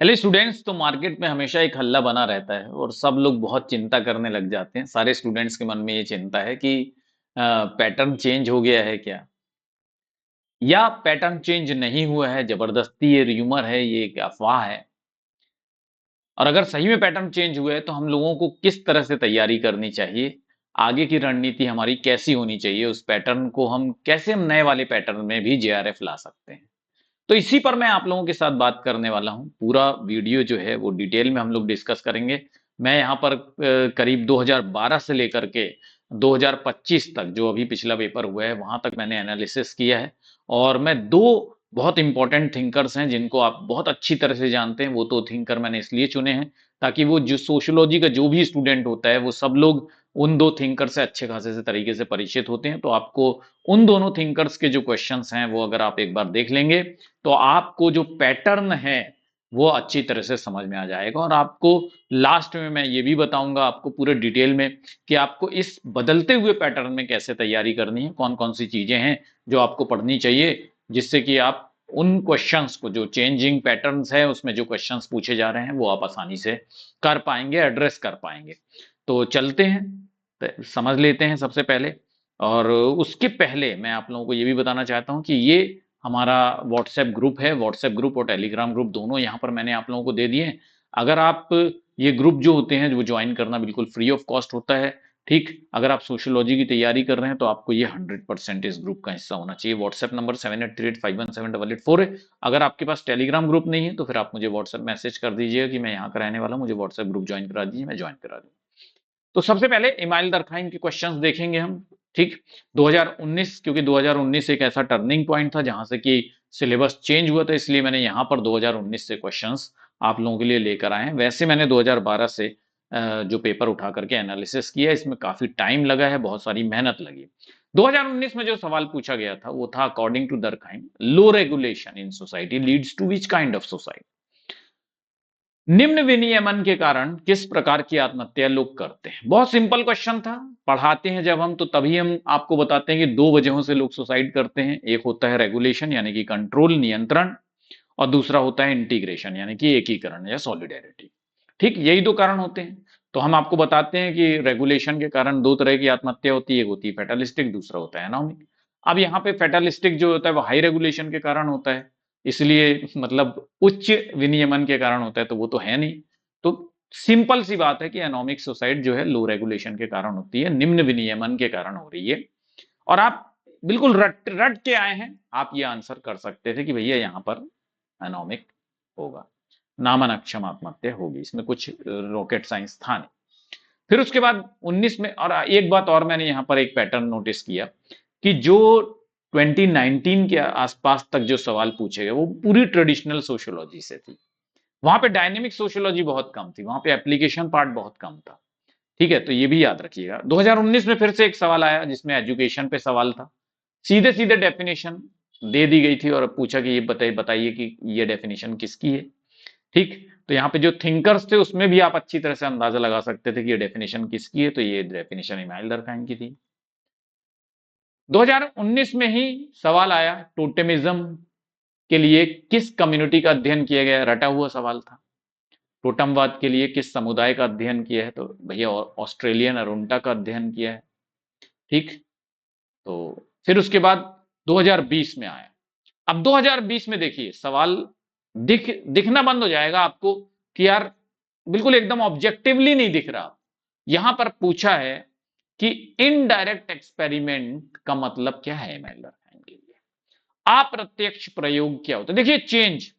चलिए स्टूडेंट्स, तो मार्केट में हमेशा एक हल्ला बना रहता है और सब लोग बहुत चिंता करने लग जाते हैं। सारे स्टूडेंट्स के मन में ये चिंता है कि पैटर्न चेंज हो गया है क्या, या पैटर्न चेंज नहीं हुआ है, जबरदस्ती ये र्यूमर है, ये एक अफवाह है। और अगर सही में पैटर्न चेंज हुआ है तो हम लोगों को किस तरह से तैयारी करनी चाहिए, आगे की रणनीति हमारी कैसी होनी चाहिए, उस पैटर्न को हम नए वाले पैटर्न में भी जेआरएफ ला सकते हैं। तो इसी पर मैं आप लोगों के साथ बात करने वाला हूँ। पूरा वीडियो जो है वो डिटेल में हम लोग डिस्कस करेंगे। मैं यहाँ पर करीब 2012 से लेकर के 2025 तक, जो अभी पिछला पेपर हुआ है, वहां तक मैंने एनालिसिस किया है। और मैं दो बहुत इंपॉर्टेंट थिंकर्स हैं जिनको आप बहुत अच्छी तरह से जानते हैं। वो तो थिंकर मैंने इसलिए चुने हैं ताकि वो जो सोशियोलॉजी का जो भी स्टूडेंट होता है वो सब लोग उन दो थिंकर से अच्छे खासे से तरीके से परिचित होते हैं। तो आपको उन दोनों थिंकर्स के जो क्वेश्चंस हैं वो अगर आप एक बार देख लेंगे तो आपको जो पैटर्न है वो अच्छी तरह से समझ में आ जाएगा। और आपको लास्ट में मैं ये भी बताऊंगा आपको पूरे डिटेल में कि आपको इस बदलते हुए पैटर्न में कैसे तैयारी करनी है, कौन कौन सी चीजें हैं जो आपको पढ़नी चाहिए, जिससे कि आप उन क्वेश्चंस को, जो चेंजिंग पैटर्न्स है उसमें जो क्वेश्चंस पूछे जा रहे हैं, वो आप आसानी से कर पाएंगे, एड्रेस कर पाएंगे। तो चलते हैं, तो समझ लेते हैं सबसे पहले। और उसके पहले मैं आप लोगों को ये भी बताना चाहता हूं कि ये हमारा व्हाट्सएप ग्रुप है। व्हाट्सएप ग्रुप और टेलीग्राम ग्रुप दोनों यहाँ पर मैंने आप लोगों को दे दिए हैं। अगर आप ये ग्रुप जो होते हैं वो ज्वाइन करना बिल्कुल फ्री ऑफ कॉस्ट होता है। ठीक, अगर आप सोशियोलॉजी की तैयारी कर रहे हैं तो आपको ये 100% इस ग्रुप का हिस्सा होना चाहिए। व्हाट्सएप नंबर 7838517884 है। अगर आपके पास टेलीग्राम ग्रुप नहीं है तो फिर आप मुझे व्हाट्सएप मैसेज कर दीजिएगा कि मैं यहाँ का रहने वाला हूँ, मुझे व्हाट्सएप ग्रुप ज्वाइन करा दीजिए, मैं ज्वाइन करा दूँ। तो सबसे पहले इमाइल दरखाइन के क्वेश्चंस देखेंगे हम। ठीक, 2019, क्योंकि 2019 एक ऐसा टर्निंग पॉइंट था जहां से कि सिलेबस चेंज हुआ था, इसलिए मैंने यहां पर 2019 से क्वेश्चंस आप लोगों के लिए लेकर आए हैं। वैसे मैंने 2012 से जो पेपर उठा करके एनालिसिस किया, इसमें काफी टाइम लगा है, बहुत सारी मेहनत लगी। 2019 में जो सवाल पूछा गया था वो था, according to Durkheim, low regulation in society leads to which kind of society. निम्न विनियमन के कारण किस प्रकार की आत्महत्या लोग करते हैं। बहुत सिंपल क्वेश्चन था। पढ़ाते हैं जब हम तो तभी हम आपको बताते हैं कि दो वजहों से लोग सुसाइड करते हैं। एक होता है रेगुलेशन यानी कि कंट्रोल, नियंत्रण, और दूसरा होता है इंटीग्रेशन यानी कि एकीकरण या सॉलिडेरिटी। ठीक, यही दो कारण होते हैं। तो हम आपको बताते हैं कि रेगुलेशन के कारण दो तरह की आत्महत्या होती है, एक होती है फेटलिस्टिक, दूसरा होता है एनोमिक। अब यहाँ पे फेटलिस्टिक जो होता है वो हाई रेगुलेशन के कारण होता है, इसलिए मतलब उच्च विनियमन के कारण होता है, तो वो तो है नहीं। तो सिंपल सी बात है कि एनोमिक सुसाइड जो है लो रेगुलेशन के कारण होती है, निम्न विनियमन के कारण हो रही है। और आप बिल्कुल रट रट के आए हैं, आप ये आंसर कर सकते थे कि भैया यहाँ पर एनोमिक होगा, नामन अक्षम आत्महत्या होगी, इसमें कुछ रॉकेट साइंस था नहीं। फिर उसके बाद 19 में, और एक बात और मैंने यहाँ पर एक पैटर्न नोटिस किया कि जो 2019 के आसपास तक जो सवाल पूछे गए वो पूरी ट्रेडिशनल सोशियोलॉजी से थी। वहां पे डायनेमिक सोशियोलॉजी बहुत कम थी, वहां पे एप्लीकेशन पार्ट बहुत कम था। ठीक है, तो ये भी याद रखिएगा। 2019 में फिर से एक सवाल आया जिसमें एजुकेशन पे सवाल था। सीधे सीधे डेफिनेशन दे दी गई थी और पूछा कि ये बताइए कि ये डेफिनेशन किसकी है। ठीक, तो यहाँ पे जो थिंकर्स थे उसमें भी आप अच्छी तरह से अंदाजा लगा सकते थे कि ये डेफिनेशन किसकी है, तो ये डेफिनेशन इमाइल दरखाइन की थी। 2019 में ही सवाल आया, टोटेमिज्म के लिए किस कम्युनिटी का अध्ययन किया गया, रटा हुआ सवाल था। टोटमवाद के लिए किस समुदाय का अध्ययन किया है, तो भैया ऑस्ट्रेलियन अरुंटा का अध्ययन किया है। ठीक, तो फिर उसके बाद 2020 में आया। अब 2020 में देखिए सवाल दिखना बंद हो जाएगा आपको कि यार बिल्कुल एकदम ऑब्जेक्टिवली नहीं दिख रहा। यहां पर पूछा है कि इनडायरेक्ट एक्सपेरिमेंट का मतलब क्या है मैलर के लिए, अप्रत्यक्ष प्रयोग क्या होता है। देखिए चेंज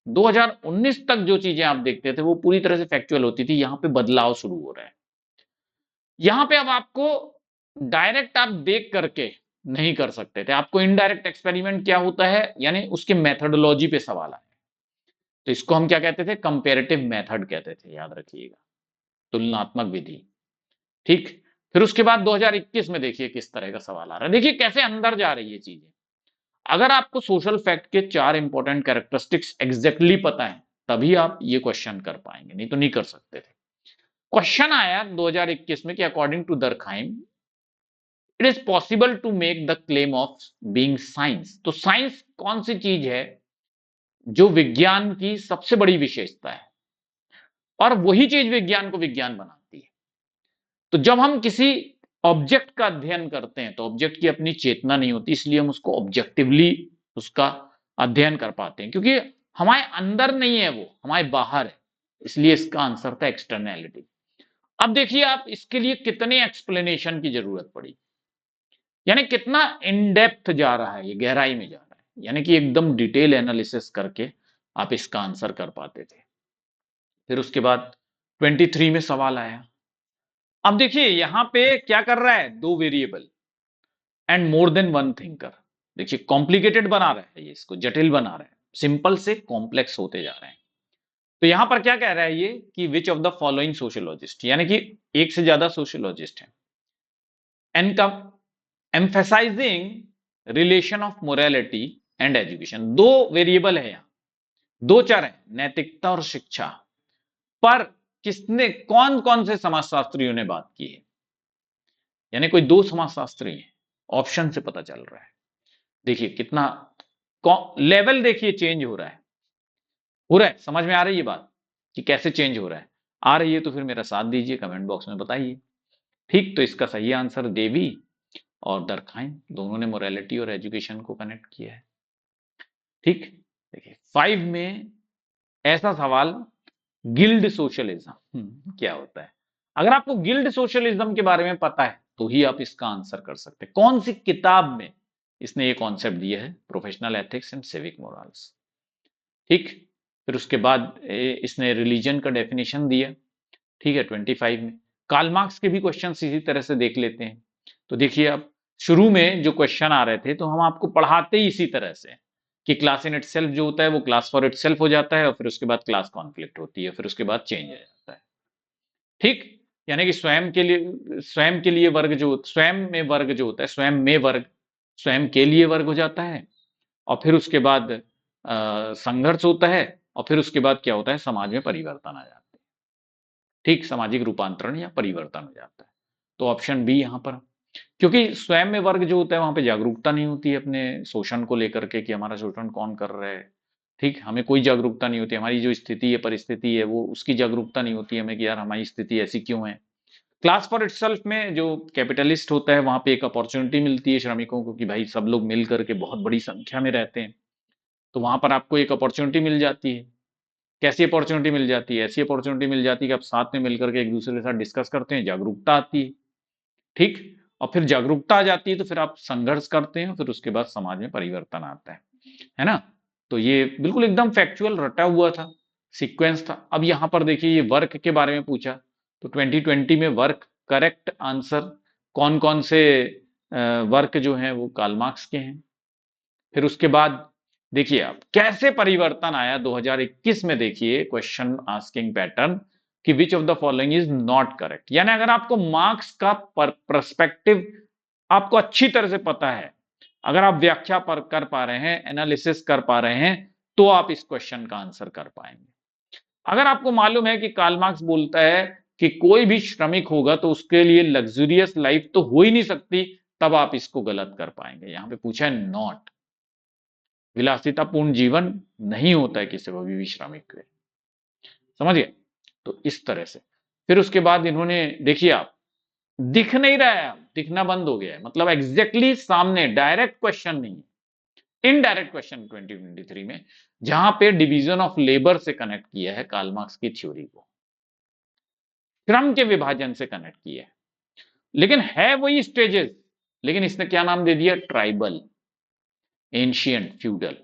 2019 तक जो चीजें आप देखते थे वो पूरी तरह से फैक्चुअल होती थी, यहां पे बदलाव शुरू हो रहा है। यहां पे अब आपको डायरेक्ट आप देख करके नहीं कर सकते थे, आपको इनडायरेक्ट एक्सपेरिमेंट क्या होता है यानी उसके मेथडोलॉजी पे सवाल आए। तो इसको हम क्या कहते थे, कंपेरेटिव मेथड कहते थे, याद रखिएगा, तुलनात्मक विधि। ठीक, फिर उसके बाद 2021 में देखिए किस तरह का सवाल आ रहा है। देखिए कैसे अंदर जा रही है चीजें। अगर आपको सोशल फैक्ट के चार इंपॉर्टेंट कैरेक्टरिस्टिक्स एग्जैक्टली पता है तभी आप ये क्वेश्चन कर पाएंगे, नहीं तो नहीं कर सकते थे। क्वेश्चन आया 2021 में कि according to Durkheim it is possible to make the claim of being science. तो साइंस कौन सी चीज है जो विज्ञान की सबसे बड़ी विशेषता है, और वही चीज विज्ञान को विज्ञान बनाती है। तो जब हम किसी ऑब्जेक्ट का अध्ययन करते हैं तो ऑब्जेक्ट की अपनी चेतना नहीं होती, इसलिए हम उसको ऑब्जेक्टिवली उसका अध्ययन कर पाते हैं, क्योंकि हमारे अंदर नहीं है, वो हमारे बाहर है। इसलिए इसका आंसर था एक्सटर्नैलिटी। अब देखिए आप, इसके लिए कितने एक्सप्लेनेशन की जरूरत पड़ी, यानी कितना इन डेप्थ जा रहा है, ये गहराई में जा रहा है, यानी कि एकदम डिटेल एनालिसिस करके आप इसका आंसर कर पाते थे। फिर उसके बाद 23 में सवाल आया। अब देखिए यहां पे क्या कर रहा है, दो variable and more than one thinker. देखिए कॉम्प्लिकेटेड बना रहा है, ये इसको जटिल बना रहा है, सिंपल से कॉम्प्लेक्स होते जा रहे हैं। तो यहां पर क्या कह रहा है ये, कि which of the following sociologist, यानी कि एक से ज्यादा सोशियोलॉजिस्ट है, income emphasizing relation of morality and education. दो वेरिएबल है यहां, दो चर है, नैतिकता और शिक्षा, पर किसने, कौन कौन से समाजशास्त्रियों ने बात की है, यानी कोई दो समाजशास्त्री हैं, ऑप्शन से पता चल रहा है। देखिए कितना लेवल, देखिए चेंज हो रहा है, समझ में आ रही है बात कि कैसे चेंज हो रहा है। आ रही है तो फिर मेरा साथ दीजिए, कमेंट बॉक्स में बताइए। ठीक, तो इसका सही आंसर देवी और दरखाइन दोनों ने मोरालिटी और एजुकेशन को कनेक्ट किया है। ठीक, देखिए 5 में ऐसा सवाल, गिल्ड सोशलिज्म क्या होता है। अगर आपको गिल्ड सोशलिज्म के बारे में पता है तो ही आप इसका आंसर कर सकते हैं। कौन सी किताब में इसने ये कॉन्सेप्ट दिया है, professional ethics and civic morals. ठीक, फिर उसके बाद इसने रिलीजन का डेफिनेशन दिया। ठीक है, 25 में कार्ल मार्क्स के भी क्वेश्चन इसी तरह से देख लेते हैं। तो देखिए अब शुरू में जो क्वेश्चन आ रहे थे तो हम आपको पढ़ाते ही इसी तरह से, कि क्लास इन इटसेल्फ जो होता है वो क्लास फॉर इटसेल्फ हो जाता है, और फिर उसके बाद क्लास कॉन्फ्लिक्ट होती है, फिर उसके बाद चेंज आ जाता है। ठीक, यानी कि स्वयं के लिए वर्ग जो, स्वयं में वर्ग जो होता है, स्वयं में वर्ग स्वयं के लिए वर्ग हो जाता है, और फिर उसके बाद संघर्ष होता है, और फिर उसके बाद क्या होता है, समाज में परिवर्तन आ जाता है। ठीक, सामाजिक रूपांतरण या परिवर्तन हो जाता है। तो ऑप्शन बी यहां पर, क्योंकि स्वयं में वर्ग जो होता है वहां पे जागरूकता नहीं होती है अपने शोषण को लेकर के, कि हमारा शोषण कौन कर रहा है। ठीक, हमें कोई जागरूकता नहीं होती, हमारी जो स्थिति है, परिस्थिति है, वो उसकी जागरूकता नहीं होती हमें, कि यार हमारी स्थिति ऐसी क्यों है। क्लास फॉर इटसेल्फ में जो कैपिटलिस्ट होता है वहां पे एक अपॉर्चुनिटी मिलती है श्रमिकों को, कि भाई सब लोग मिल करके बहुत बड़ी संख्या में रहते हैं, तो वहां पर आपको एक अपॉर्चुनिटी मिल जाती है। कैसी अपॉर्चुनिटी मिल जाती है, ऐसी अपॉर्चुनिटी मिल जाती है कि आप साथ में मिलकर के एक दूसरे के साथ डिस्कस करते हैं, जागरूकता आती है। ठीक, और फिर जागरूकता आ जाती है तो फिर आप संघर्ष करते हैं, फिर उसके बाद समाज में परिवर्तन आता है ना। तो ये बिल्कुल एकदम फैक्चुअल रटा हुआ था, सीक्वेंस था। अब यहां पर देखिए ये वर्क के बारे में पूछा, तो 2020 में वर्क, करेक्ट आंसर कौन कौन से वर्क जो हैं वो कार्ल मार्क्स के हैं। फिर उसके बाद देखिए आप कैसे परिवर्तन आया 2021 में, देखिए क्वेश्चन आस्किंग पैटर्न, कि which of the following is not correct. यानी अगर आपको मार्क्स का पर्सपेक्टिव आपको अच्छी तरह से पता है, अगर आप व्याख्या पर कर पा रहे हैं, एनालिसिस कर पा रहे हैं, तो आप इस क्वेश्चन का आंसर कर पाएंगे। अगर आपको मालूम है कि कार्ल मार्क्स बोलता है कि कोई भी श्रमिक होगा तो उसके लिए लग्जूरियस लाइफ तो हो ही नहीं सकती, तब आप इसको गलत कर पाएंगे। यहां पे पूछा है नॉट, विलासितापूर्ण जीवन नहीं होता है किसी भी श्रमिक के, समझ गए। तो इस तरह से फिर उसके बाद इन्होंने, देखिए आप, दिख नहीं रहा है, दिखना बंद हो गया है, मतलब एग्जैक्टली सामने, डायरेक्ट क्वेश्चन नहीं, इनडायरेक्ट क्वेश्चन 2023 में, जहां पे डिवीजन ऑफ लेबर से कनेक्ट किया है कार्ल मार्क्स की थ्योरी को, श्रम के विभाजन से कनेक्ट किया है, लेकिन है वही स्टेजेस, लेकिन इसने क्या नाम दे दिया, ट्राइबल, एंशियंट, फ्यूडल,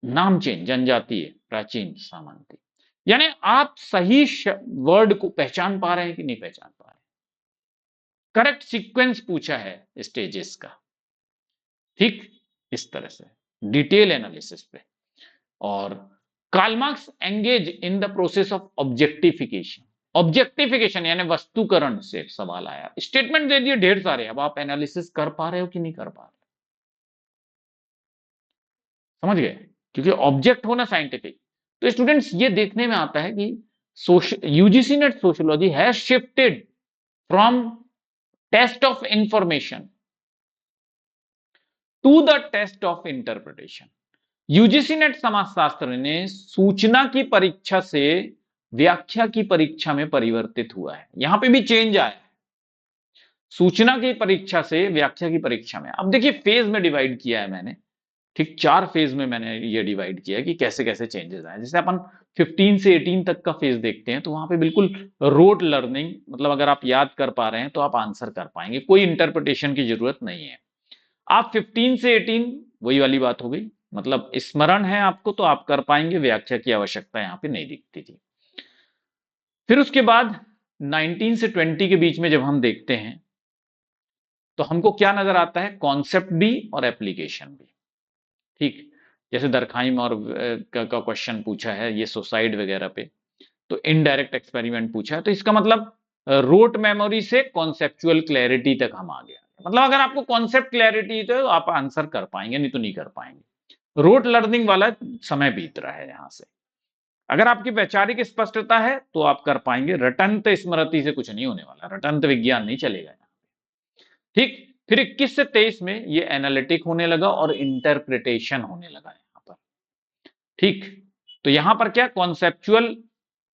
नाम चेंज, जनजातीय, प्राचीन, सामंती। यानी आप सही वर्ड को पहचान पा रहे हैं कि नहीं पहचान पा रहे। करेक्ट सीक्वेंस पूछा है स्टेजेस का। ठीक, इस तरह से डिटेल एनालिसिस पे। और Karl Marx engage in the process of objectification, objectification यानी वस्तुकरण से सवाल आया। स्टेटमेंट दे दिए ढेर सारे, अब आप एनालिसिस कर पा रहे हो कि नहीं कर पा रहे, समझ गए, क्योंकि ऑब्जेक्ट होना साइंटिफिक। तो स्टूडेंट्स ये देखने में आता है कि UGC NET sociology has shifted from test of information to the test of interpretation. UGC NET समाजशास्त्र ने सूचना की परीक्षा से व्याख्या की परीक्षा में परिवर्तित हुआ है। यहां पे भी चेंज आया है, सूचना की परीक्षा से व्याख्या की परीक्षा में। अब देखिए फेज में डिवाइड किया है मैंने, ठीक 4 फेज में मैंने ये डिवाइड किया है कि कैसे-कैसे चेंजेस आए। जैसे अपन 15 से 18 तक का फेज देखते हैं, तो वहां पे बिल्कुल रोट लर्निंग, मतलब अगर आप याद कर पा रहे हैं तो आप आंसर कर पाएंगे, कोई इंटरप्रिटेशन की जरूरत नहीं है। आप 15 से 18 वही वाली बात हो गई, मतलब स्मरण है आपको तो आप कर पाएंगे, व्याख्या की आवश्यकता यहाँ पे नहीं दिखती थी। फिर उसके बाद 19 से 20 के बीच में जब हम देखते हैं तो हमको क्या नजर आता है, कॉन्सेप्ट भी और एप्लीकेशन भी। ठीक, जैसे दरखाइम और का क्वेश्चन पूछा है ये सुसाइड वगैरह पे, तो इनडायरेक्ट एक्सपेरिमेंट पूछा है, तो इसका मतलब रोट मेमोरी से कॉन्सेप्चुअल क्लैरिटी तक हम आ गया। मतलब अगर आपको कॉन्सेप्ट क्लैरिटी तो आप आंसर कर पाएंगे, नहीं तो नहीं कर पाएंगे। रोट लर्निंग वाला समय बीत रहा है यहां से। अगर आपकी वैचारिक स्पष्टता है तो आप कर पाएंगे, रटंत स्मृति से कुछ नहीं होने वाला, रटंत विज्ञान नहीं चलेगा। ठीक, फिर 21 से 23 में ये एनालिटिक होने लगा और इंटरप्रिटेशन होने लगा यहां पर। ठीक, तो यहां पर क्या, conceptual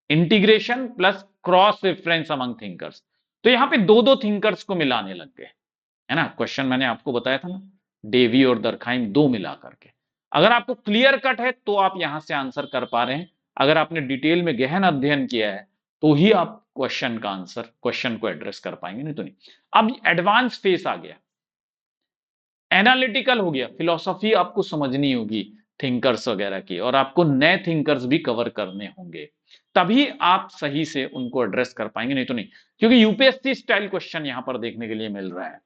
integration plus cross reference among thinkers. तो यहां पे दो दो थिंकर्स को मिलाने लग गए, है ना। क्वेश्चन मैंने आपको बताया था ना, डेवी और दरखाइम दो मिला करके। अगर आपको क्लियर कट है तो आप यहां से आंसर कर पा रहे हैं, अगर आपने डिटेल में गहन अध्ययन किया है तो ही आप क्वेश्चन का आंसर, क्वेश्चन को एड्रेस कर पाएंगे, नहीं तो नहीं। अब एडवांस फेस आ गया, एनालिटिकल हो गया, फिलॉसफी आपको समझनी होगी थिंकर्स वगैरह की, और आपको नए थिंकर्स भी कवर करने होंगे, तभी आप सही से उनको एड्रेस कर पाएंगे, नहीं तो नहीं। क्योंकि यूपीएससी स्टाइल क्वेश्चन यहां पर देखने के लिए मिल रहा है,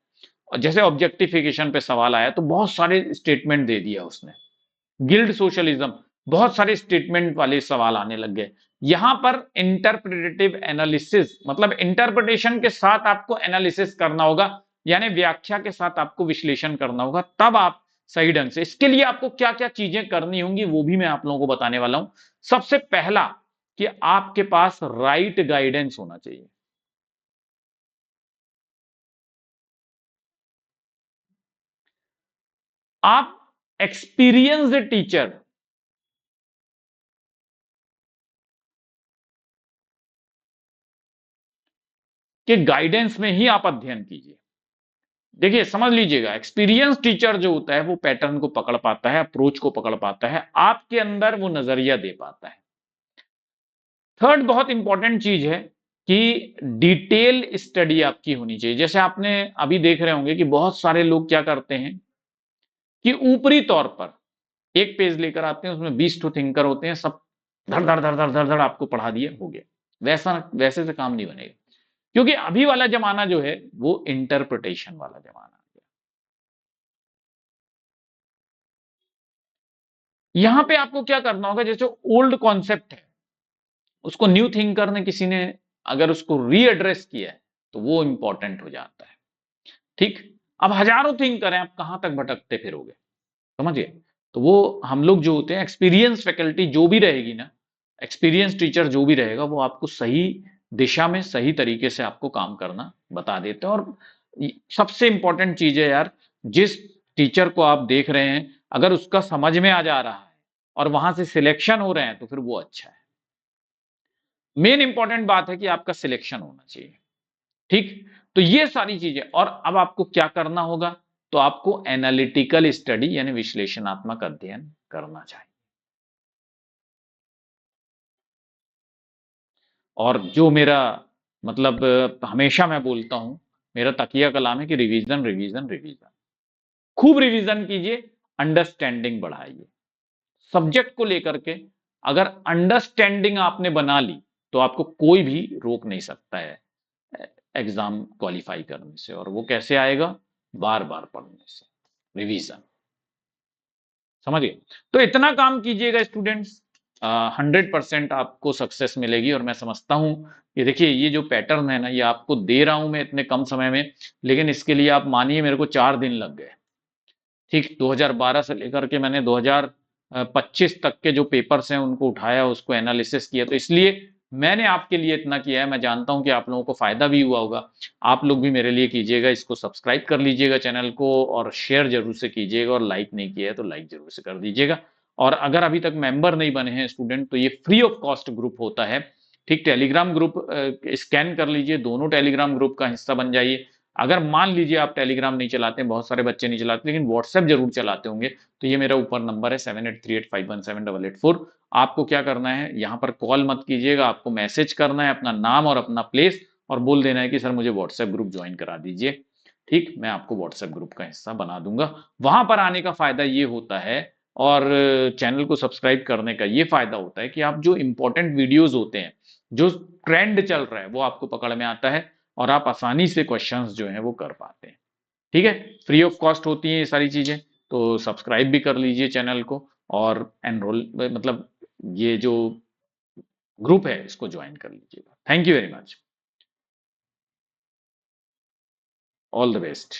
और जैसे ऑब्जेक्टिफिकेशन पे सवाल आया तो बहुत सारे स्टेटमेंट दे दिया उसने, गिल्ड सोशलिज्म, बहुत सारे स्टेटमेंट वाले सवाल आने लग गए। यहां पर इंटरप्रिटेटिव एनालिसिस, मतलब इंटरप्रिटेशन के साथ आपको एनालिसिस करना होगा, यानी व्याख्या के साथ आपको विश्लेषण करना होगा, तब आप सही ढंग से। इसके लिए आपको क्या क्या चीजें करनी होंगी वो भी मैं आप लोगों को बताने वाला हूं। सबसे पहला कि आपके पास राइट गाइडेंस होना चाहिए। आप एक्सपीरियंस्ड टीचर के गाइडेंस में ही आप अध्ययन कीजिए। देखिए समझ लीजिएगा, एक्सपीरियंस टीचर जो होता है वो पैटर्न को पकड़ पाता है, अप्रोच को पकड़ पाता है, आपके अंदर वो नजरिया दे पाता है। थर्ड बहुत इंपॉर्टेंट चीज है कि डिटेल स्टडी आपकी होनी चाहिए। जैसे आपने अभी देख रहे होंगे कि बहुत सारे लोग क्या करते हैं कि ऊपरी तौर पर एक पेज लेकर आते हैं, उसमें 20 ठो थिंकर होते हैं, सब धड़ धड़ धड़ धड़ धड़ धड़ आपको पढ़ा दिए, हो गया। वैसे से काम नहीं बनेगा, क्योंकि अभी वाला जमाना जो है वो इंटरप्रिटेशन वाला जमाना है। यहां पे आपको क्या करना होगा, जैसे ओल्ड कॉन्सेप्ट है उसको न्यू थिंकर ने किसी ने अगर उसको रीएड्रेस किया है तो वो इंपॉर्टेंट हो जाता है। ठीक, अब हजारों थिंकर हैं, आप कहां तक भटकते फिरोगे, समझिए। तो वो हम लोग जो होते हैं, एक्सपीरियंस फैकल्टी जो भी रहेगी ना, एक्सपीरियंस टीचर जो भी रहेगा, वो आपको सही दिशा में सही तरीके से आपको काम करना बता देते हैं। और सबसे इंपॉर्टेंट चीज है यार, जिस टीचर को आप देख रहे हैं अगर उसका समझ में आ जा रहा है और वहां से सिलेक्शन हो रहे हैं तो फिर वो अच्छा है। मेन इंपॉर्टेंट बात है कि आपका सिलेक्शन होना चाहिए। ठीक, तो ये सारी चीजें। और अब आपको क्या करना होगा, तो आपको एनालिटिकल स्टडी यानी विश्लेषणात्मक अध्ययन करना चाहिए। और जो मेरा मतलब हमेशा मैं बोलता हूं, मेरा तकिया कलाम है कि रिवीजन रिवीजन रिवीजन, खूब रिवीजन कीजिए, अंडरस्टैंडिंग बढ़ाइए सब्जेक्ट को लेकर के। अगर अंडरस्टैंडिंग आपने बना ली तो आपको कोई भी रोक नहीं सकता है एग्जाम क्वालिफाई करने से। और वो कैसे आएगा, बार बार पढ़ने से, रिवीजन, समझिए। तो इतना काम कीजिएगा स्टूडेंट्स, 100% आपको सक्सेस मिलेगी। और मैं समझता हूं कि देखिए ये जो पैटर्न है ना, ये आपको दे रहा हूं मैं इतने कम समय में, लेकिन इसके लिए आप मानिए मेरे को 4 दिन लग गए। ठीक, 2012 से लेकर के मैंने 2025 तक के जो पेपर्स हैं उनको उठाया, उसको एनालिसिस किया, तो इसलिए मैंने आपके लिए इतना किया है। मैं जानता हूं कि आप लोगों को फायदा भी हुआ होगा, आप लोग भी मेरे लिए कीजिएगा, इसको सब्सक्राइब कर लीजिएगा चैनल को, और शेयर जरूर से कीजिएगा, और लाइक नहीं किया है तो लाइक जरूर से कर दीजिएगा। और अगर अभी तक मेंबर नहीं बने हैं स्टूडेंट, तो ये फ्री ऑफ कॉस्ट ग्रुप होता है। ठीक, टेलीग्राम ग्रुप स्कैन कर लीजिए, दोनों टेलीग्राम ग्रुप का हिस्सा बन जाइए। अगर मान लीजिए आप टेलीग्राम नहीं चलाते हैं, बहुत सारे बच्चे नहीं चलाते, लेकिन व्हाट्सएप जरूर चलाते होंगे, तो ये मेरा ऊपर नंबर है 7838517884। आपको क्या करना है, यहाँ पर कॉल मत कीजिएगा, आपको मैसेज करना है, अपना नाम और अपना प्लेस, और बोल देना है कि सर मुझे व्हाट्सएप ग्रुप ज्वाइन करा दीजिए। ठीक, मैं आपको व्हाट्सएप ग्रुप का हिस्सा बना दूंगा। वहां पर आने का फायदा ये होता है, और चैनल को सब्सक्राइब करने का ये फायदा होता है कि आप जो इंपॉर्टेंट वीडियोस होते हैं, जो ट्रेंड चल रहा है, वो आपको पकड़ में आता है, और आप आसानी से क्वेश्चंस जो हैं वो कर पाते हैं। ठीक है, फ्री ऑफ कॉस्ट होती हैं ये सारी चीजें, तो सब्सक्राइब भी कर लीजिए चैनल को, और एनरोल मतलब ये जो ग्रुप है इसको ज्वाइन कर लीजिएगा। Thank you very much, all the best.